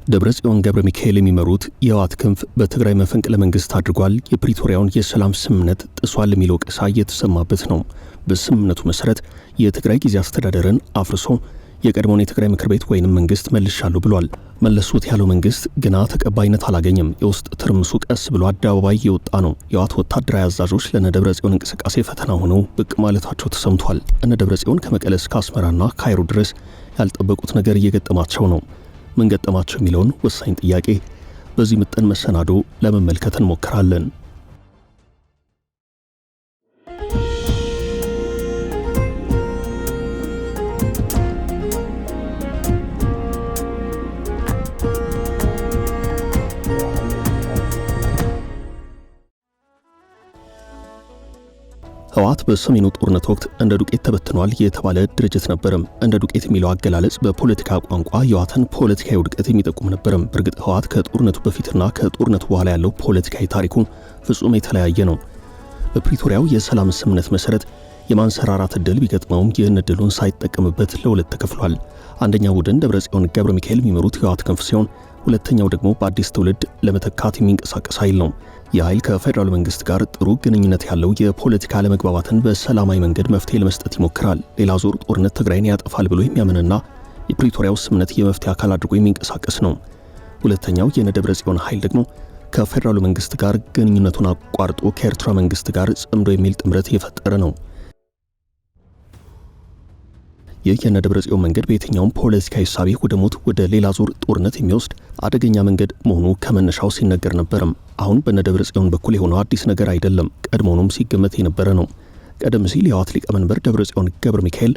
ደብረጽዮን ገብረ ሚካኤል የሚመሩት የህወሓት ክንፍ በትግራይ መፈንቅለ መንግስት አድርጓል፣ የፕሪቶሪያውን የሰላም ስምምነት ጥሷል የሚለው ወቀሳ እየተሰማበት ነው። በስምምነቱ መሰረት የትግራይ ጊዜያዊ አስተዳደርን አፍርሶ የቀድሞውን የትግራይ ምክር ቤት ወይንም መንግስት መልሻለሁ ብሏል። መለሱት ያለው መንግስት ግና ተቀባይነት አላገኘም። የውስጥ ትርምሱ ቀስ ብሎ አደባባይ የወጣ ነው። የህወሓት ወታደራዊ አዛዦች ለነደብረጽዮን እንቅስቃሴ ፈተና ሆነው ብቅ ማለታቸው ተሰምቷል። እነደብረጽዮን ከመቀለ እስከ አስመራና ካይሮ ድረስ ያልጠበቁት ነገር እየገጠማቸው ነው። ምን ገጠማቸው የሚለውን ወሳኝ ጥያቄ በዚህ ምጥን መሰናዶ ለመመልከት እንሞክራለን። ህወሓት በሰሜኑ ጦርነት ወቅት እንደ ዱቄት ተበትኗል የተባለ ድርጅት ነበርም። እንደ ዱቄት የሚለው አገላለጽ በፖለቲካ ቋንቋ የህወሓትን ፖለቲካዊ ውድቀት የሚጠቁም ነበርም። በእርግጥ ህወሓት ከጦርነቱ በፊትና ከጦርነቱ በኋላ ያለው ፖለቲካዊ ታሪኩ ፍጹም የተለያየ ነው። በፕሪቶሪያው የሰላም ስምምነት መሰረት የማንሰራራት እድል ቢገጥመውም ይህን እድሉን ሳይጠቀምበት ለሁለት ተከፍሏል። አንደኛው ቡድን ደብረጽዮን ገብረ ሚካኤል የሚመሩት የህወሓት ክንፍ ሲሆን፣ ሁለተኛው ደግሞ በአዲስ ትውልድ ለመተካት የሚንቀሳቀስ ኃይል ነው። ይህ ኃይል ከፌደራል መንግስት ጋር ጥሩ ግንኙነት ያለው የፖለቲካ አለመግባባትን በሰላማዊ መንገድ መፍትሄ ለመስጠት ይሞክራል። ሌላ ዙር ጦርነት ትግራይን ያጠፋል ብሎ የሚያምንና የፕሪቶሪያው ስምምነት የመፍትሄ አካል አድርጎ የሚንቀሳቀስ ነው። ሁለተኛው የነደብረጽዮን ኃይል ደግሞ ከፌደራል መንግስት ጋር ግንኙነቱን አቋርጦ ከኤርትራ መንግስት ጋር ጽምዶ የሚል ጥምረት የፈጠረ ነው። ይህ የነደብረጽዮን መንገድ በየትኛውም ፖለቲካዊ ሳቢ ወደ ሞት ወደ ሌላ ዙር ጦርነት የሚወስድ አደገኛ መንገድ መሆኑ ከመነሻው ሲነገር ነበርም። አሁን በነደብረጽዮን በኩል የሆነው አዲስ ነገር አይደለም፣ ቀድሞውንም ሲገመት የነበረ ነው። ቀደም ሲል የህወሓት ሊቀመንበር ደብረጽዮን ገብረ ሚካኤል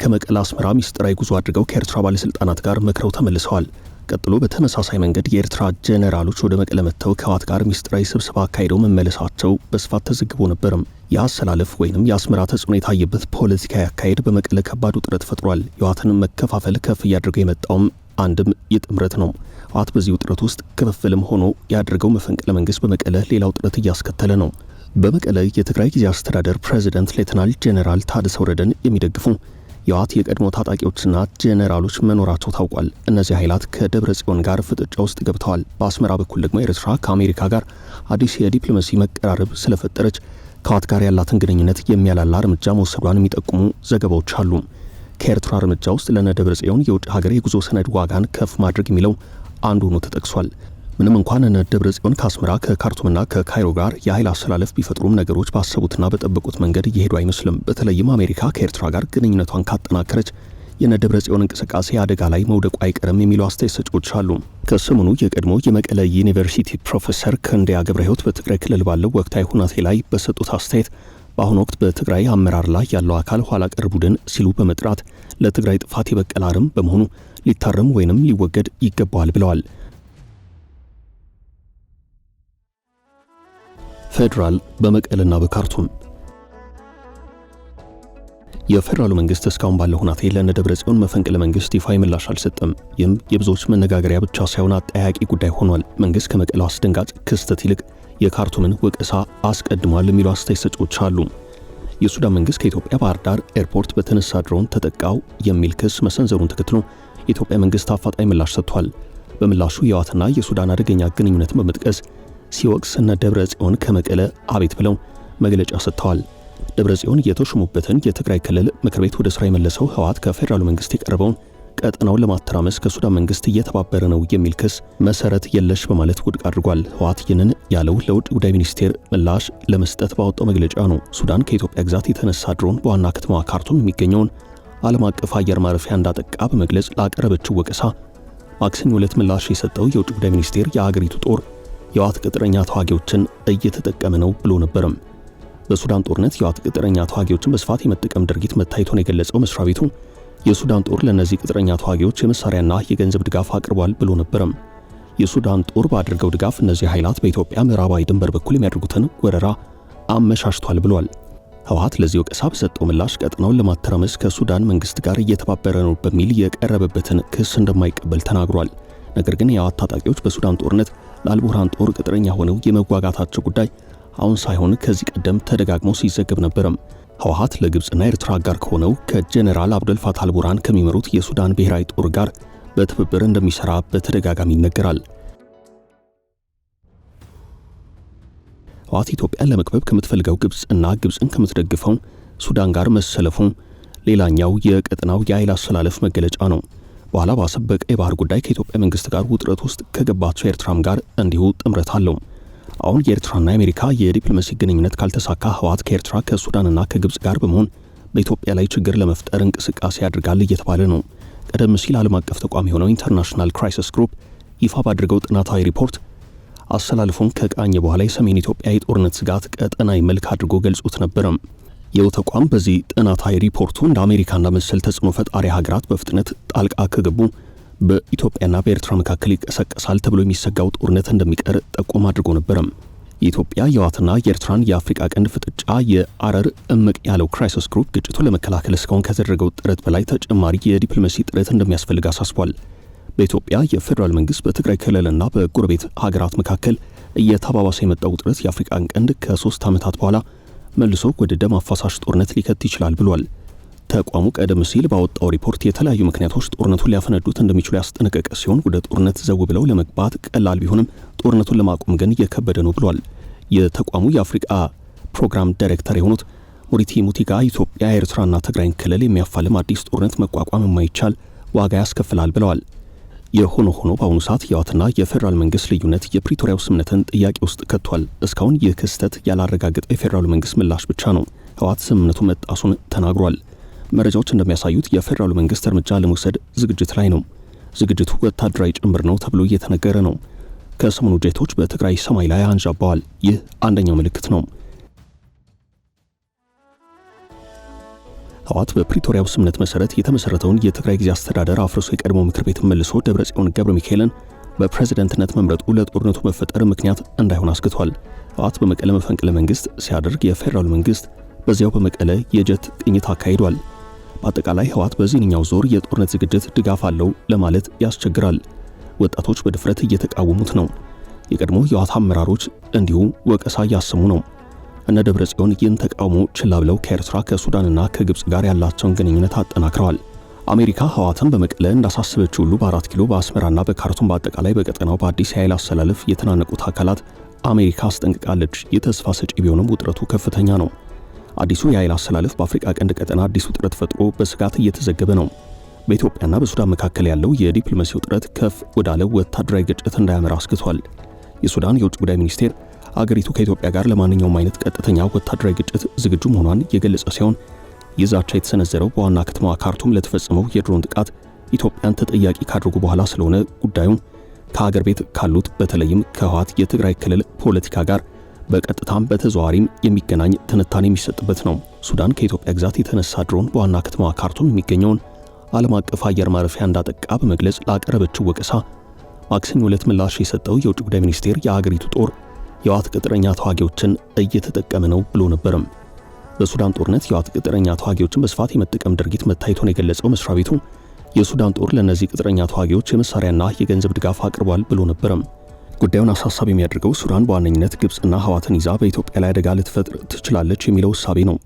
ከመቀለ አስመራ ሚስጥራዊ ጉዞ አድርገው ከኤርትራ ባለስልጣናት ጋር መክረው ተመልሰዋል። ቀጥሎ በተመሳሳይ መንገድ የኤርትራ ጄኔራሎች ወደ መቀለ መጥተው ከህወሓት ጋር ሚስጥራዊ ስብሰባ አካሂደው መመለሳቸው በስፋት ተዘግቦ ነበርም። የአሰላለፍ ወይንም የአስመራ ተጽዕኖ የታየበት ፖለቲካዊ አካሄድ በመቀለ ከባድ ውጥረት ፈጥሯል። የህወሓትን መከፋፈል ከፍ እያደረገው የመጣውም አንድም የጥምረት ነው። ህወሓት በዚህ ውጥረት ውስጥ ክፍፍልም ሆኖ ያደረገው መፈንቅለ መንግስት በመቀለ ሌላ ውጥረት እያስከተለ ነው። በመቀለ የትግራይ ጊዜያዊ አስተዳደር ፕሬዝዳንት ሌተናል ጄኔራል ታደሰ ወረደን የሚደግፉ የህወሓት የቀድሞ ታጣቂዎችና ጄኔራሎች መኖራቸው ታውቋል። እነዚህ ኃይላት ከደብረጽዮን ጋር ፍጥጫ ውስጥ ገብተዋል። በአስመራ በኩል ደግሞ ኤርትራ ከአሜሪካ ጋር አዲስ የዲፕሎማሲ መቀራረብ ስለፈጠረች ከህወሓት ጋር ያላትን ግንኙነት የሚያላላ እርምጃ መውሰዷን የሚጠቁሙ ዘገባዎች አሉ። ከኤርትራ እርምጃ ውስጥ ለነደብረጽዮን የውጭ ሀገር የጉዞ ሰነድ ዋጋን ከፍ ማድረግ የሚለው አንዱ ሆኖ ተጠቅሷል። ምንም እንኳን ነደብረጽዮን ከአስመራ ከካርቱምና ከካይሮ ጋር የኃይል አሰላለፍ ቢፈጥሩም ነገሮች ባሰቡትና በጠበቁት መንገድ እየሄዱ አይመስልም። በተለይም አሜሪካ ከኤርትራ ጋር ግንኙነቷን ካጠናከረች የነደብረጽዮን እንቅስቃሴ አደጋ ላይ መውደቁ አይቀርም የሚሉ አስተያየት ሰጪዎች አሉ። ከሰሞኑ የቀድሞ የመቀለ ዩኒቨርሲቲ ፕሮፌሰር ክንደያ ገብረ ሕይወት በትግራይ ክልል ባለው ወቅታዊ ሁናቴ ላይ በሰጡት አስተያየት በአሁኑ ወቅት በትግራይ አመራር ላይ ያለው አካል ኋላ ቀር ቡድን ሲሉ በመጥራት ለትግራይ ጥፋት የበቀለ አረም በመሆኑ ሊታረም ወይንም ሊወገድ ይገባዋል ብለዋል። ፌደራል በመቀለና በካርቱም የፌደራሉ መንግስት እስካሁን ባለው ሁናቴ ለነደብረጽዮን መፈንቅለ መንግስት ይፋዊ ምላሽ አልሰጠም። ይህም የብዙዎች መነጋገሪያ ብቻ ሳይሆን አጠያቂ ጉዳይ ሆኗል። መንግስት ከመቀለው አስደንጋጭ ክስተት ይልቅ የካርቱምን ወቀሳ አስቀድሟል የሚሉ አስተያየት ሰጪዎች አሉ። የሱዳን መንግስት ከኢትዮጵያ ባህር ዳር ኤርፖርት በተነሳ ድሮን ተጠቃው የሚል ክስ መሰንዘሩን ተከትሎ የኢትዮጵያ መንግስት አፋጣኝ ምላሽ ሰጥቷል። በምላሹ የህወሓትና የሱዳን አደገኛ ግንኙነትን በመጥቀስ ሲወቅስ ነደብረጽዮን ከመቀለ አቤት ብለው መግለጫ ሰጥተዋል። ደብረጽዮን የተሾሙበትን የትግራይ ክልል ምክር ቤት ወደ ስራ የመለሰው ህወሓት ከፌደራሉ መንግስት የቀረበውን ቀጠናውን ለማተራመስ ከሱዳን መንግስት እየተባበረ ነው የሚል ክስ መሰረት የለሽ በማለት ውድቅ አድርጓል። ህወሓት ይህንን ያለው ለውጭ ጉዳይ ሚኒስቴር ምላሽ ለመስጠት ባወጣው መግለጫ ነው። ሱዳን ከኢትዮጵያ ግዛት የተነሳ ድሮን በዋና ከተማ ካርቱም የሚገኘውን ዓለም አቀፍ አየር ማረፊያ እንዳጠቃ በመግለጽ ላቀረበችው ወቀሳ ማክሰኞ ዕለት ምላሽ የሰጠው የውጭ ጉዳይ ሚኒስቴር የአገሪቱ ጦር የህወሓት ቅጥረኛ ተዋጊዎችን እየተጠቀመ ነው ብሎ ነበርም። በሱዳን ጦርነት የህወሓት ቅጥረኛ ተዋጊዎችን በስፋት የመጠቀም ድርጊት መታየቱን የገለጸው መስሪያ ቤቱ የሱዳን ጦር ለነዚህ ቅጥረኛ ተዋጊዎች የመሳሪያና የገንዘብ ድጋፍ አቅርቧል ብሎ ነበርም። የሱዳን ጦር ባደረገው ድጋፍ እነዚህ ኃይላት በኢትዮጵያ ምዕራባዊ ድንበር በኩል የሚያደርጉትን ወረራ አመሻሽቷል ብሏል። ህወሓት ለዚህ ወቀሳ በሰጠው ምላሽ ቀጠናውን ለማተራመስ ከሱዳን መንግስት ጋር እየተባበረ ነው በሚል የቀረበበትን ክስ እንደማይቀበል ተናግሯል። ነገር ግን የህወሓት ታጣቂዎች በሱዳን ጦርነት ለአልቡርሃን ጦር ቅጥረኛ ሆነው የመዋጋታቸው ጉዳይ አሁን ሳይሆን ከዚህ ቀደም ተደጋግሞ ሲዘገብ ነበርም። ህወሓት ለግብጽና ኤርትራ ጋር ከሆነው ከጄኔራል አብደል ፋታህ አልቡርሃን ከሚመሩት የሱዳን ብሔራዊ ጦር ጋር በትብብር እንደሚሰራ በተደጋጋሚ ይነገራል። ህወሓት ኢትዮጵያን ለመክበብ ከምትፈልገው ግብጽና ግብጽን ከምትደግፈው ሱዳን ጋር መሰለፉ ሌላኛው የቀጠናው የኃይል አሰላለፍ መገለጫ ነው። በኋላ ባሰብ በቀይ ባህር ጉዳይ ከኢትዮጵያ መንግስት ጋር ውጥረት ውስጥ ከገባቸው ኤርትራም ጋር እንዲሁ ጥምረት አለው። አሁን የኤርትራና የአሜሪካ የዲፕሎማሲ ግንኙነት ካልተሳካ ህወሓት ከኤርትራ ከሱዳንና ከግብጽ ጋር በመሆን በኢትዮጵያ ላይ ችግር ለመፍጠር እንቅስቃሴ ያደርጋል እየተባለ ነው። ቀደም ሲል ዓለም አቀፍ ተቋም የሆነው ኢንተርናሽናል ክራይሲስ ግሩፕ ይፋ ባደረገው ጥናታዊ ሪፖርት አሰላለፉን ከቃኘ በኋላ የሰሜን ኢትዮጵያ የጦርነት ስጋት ቀጠናዊ መልክ አድርጎ ገልጾት ነበር። ይኸው ተቋም በዚህ ጥናታዊ ሪፖርቱ እንደ አሜሪካና መሰል ተጽዕኖ ፈጣሪ ሀገራት በፍጥነት ጣልቃ ከገቡ በኢትዮጵያና በኤርትራ መካከል ይቀሰቀሳል ተብሎ የሚሰጋው ጦርነት እንደሚቀር ጠቆም አድርጎ ነበር። የኢትዮጵያ የህወሓትና የኤርትራን የአፍሪካ ቀንድ ፍጥጫ የአረር እምቅ ያለው ክራይሲስ ግሩፕ ግጭቱን ለመከላከል እስካሁን ከተደረገው ጥረት በላይ ተጨማሪ የዲፕሎማሲ ጥረት እንደሚያስፈልግ አሳስቧል። በኢትዮጵያ የፌዴራል መንግስት በትግራይ ክልልና በጎረቤት ሀገራት መካከል እየተባባሰ የመጣው ውጥረት የአፍሪካን ቀንድ ከ3 ዓመታት በኋላ መልሶ ወደ ደም አፋሳሽ ጦርነት ሊከት ይችላል ብሏል። ተቋሙ ቀደም ሲል ባወጣው ሪፖርት የተለያዩ ምክንያቶች ጦርነቱን ሊያፈነዱት እንደሚችሉ ያስጠነቀቀ ሲሆን ወደ ጦርነት ዘው ብለው ለመግባት ቀላል ቢሆንም ጦርነቱን ለማቆም ግን እየከበደ ነው ብሏል። የተቋሙ የአፍሪካ ፕሮግራም ዳይሬክተር የሆኑት ሙሪቲ ሙቲጋ ኢትዮጵያ ኤርትራና ትግራይን ክልል የሚያፋልም አዲስ ጦርነት መቋቋም የማይቻል ዋጋ ያስከፍላል ብለዋል። የሆነ ሆኖ በአሁኑ ሰዓት የህወሓትና የፌዴራል መንግስት ልዩነት የፕሪቶሪያው ስምምነትን ጥያቄ ውስጥ ከቷል። እስካሁን ይህ ክስተት ያላረጋገጠ የፌዴራሉ መንግስት ምላሽ ብቻ ነው። ህወሓት ስምምነቱ መጣሱን ተናግሯል። መረጃዎች እንደሚያሳዩት የፌዴራሉ መንግስት እርምጃ ለመውሰድ ዝግጅት ላይ ነው። ዝግጅቱ ወታደራዊ ጭምር ነው ተብሎ እየተነገረ ነው። ከሰሞኑ ጄቶች በትግራይ ሰማይ ላይ አንዣበዋል። ይህ አንደኛው ምልክት ነው። ህወሓት በፕሪቶሪያው ስምምነት መሰረት የተመሰረተውን የትግራይ ጊዜ አስተዳደር አፍርሶ የቀድሞ ምክር ቤት መልሶ ደብረጽዮን ገብረ ሚካኤልን በፕሬዝዳንትነት መምረጡ ለጦርነቱ መፈጠር ምክንያት እንዳይሆን አስግቷል። ህወሓት በመቀለ መፈንቅለ መንግስት ሲያደርግ የፌዴራሉ መንግስት በዚያው በመቀለ የጀት ቅኝት አካሂዷል። በአጠቃላይ ህወሓት በዚህኛው ዞር የጦርነት ዝግጅት ድጋፍ አለው ለማለት ያስቸግራል። ወጣቶች በድፍረት እየተቃወሙት ነው። የቀድሞ የህወሓት አመራሮች እንዲሁ ወቀሳ እያሰሙ ነው። እነ ደብረጽዮን ይህን ተቃውሞ ችላ ብለው ከኤርትራ ከሱዳንና ከግብጽ ጋር ያላቸውን ግንኙነት አጠናክረዋል። አሜሪካ ህወሓትን በመቀለ እንዳሳሰበች ሁሉ በ4 ኪሎ በአስመራና በካርቱም በአጠቃላይ በቀጠናው በአዲስ የኃይል አሰላለፍ የተናነቁት አካላት አሜሪካ አስጠንቅቃለች። የተስፋ ሰጪ ቢሆንም ውጥረቱ ከፍተኛ ነው። አዲሱ የኃይል አሰላለፍ በአፍሪካ ቀንድ ቀጠና አዲስ ውጥረት ፈጥሮ በስጋት እየተዘገበ ነው። በኢትዮጵያና በሱዳን መካከል ያለው የዲፕሎማሲ ውጥረት ከፍ ወዳለው ወታደራዊ ግጭት እንዳያመራ አስግቷል። የሱዳን የውጭ ጉዳይ ሚኒስቴር አገሪቱ ከኢትዮጵያ ጋር ለማንኛውም አይነት ቀጥተኛ ወታደራዊ ግጭት ዝግጁ መሆኗን የገለጸ ሲሆን ይህ ዛቻ የተሰነዘረው በዋና ከተማዋ ካርቱም ለተፈጸመው የድሮን ጥቃት ኢትዮጵያን ተጠያቂ ካደረጉ በኋላ ስለሆነ ጉዳዩን ከሀገር ቤት ካሉት በተለይም ከህወሓት የትግራይ ክልል ፖለቲካ ጋር በቀጥታም በተዘዋዋሪም የሚገናኝ ትንታኔ የሚሰጥበት ነው። ሱዳን ከኢትዮጵያ ግዛት የተነሳ ድሮን በዋና ከተማዋ ካርቱም የሚገኘውን ዓለም አቀፍ አየር ማረፊያ እንዳጠቃ በመግለጽ ላቀረበችው ወቀሳ ማክሰኞ ዕለት ምላሽ የሰጠው የውጭ ጉዳይ ሚኒስቴር የሀገሪቱ ጦር የህወሓት ቅጥረኛ ተዋጊዎችን እየተጠቀመ ነው ብሎ ነበርም። በሱዳን ጦርነት የህወሓት ቅጥረኛ ተዋጊዎችን በስፋት የመጠቀም ድርጊት መታየቱን የገለጸው መስሪያ ቤቱ የሱዳን ጦር ለእነዚህ ቅጥረኛ ተዋጊዎች የመሳሪያና የገንዘብ ድጋፍ አቅርቧል ብሎ ነበርም። ጉዳዩን አሳሳቢ የሚያደርገው ሱዳን በዋነኝነት ግብጽና ህወሓትን ይዛ በኢትዮጵያ ላይ አደጋ ልትፈጥር ትችላለች የሚለው እሳቤ ነው።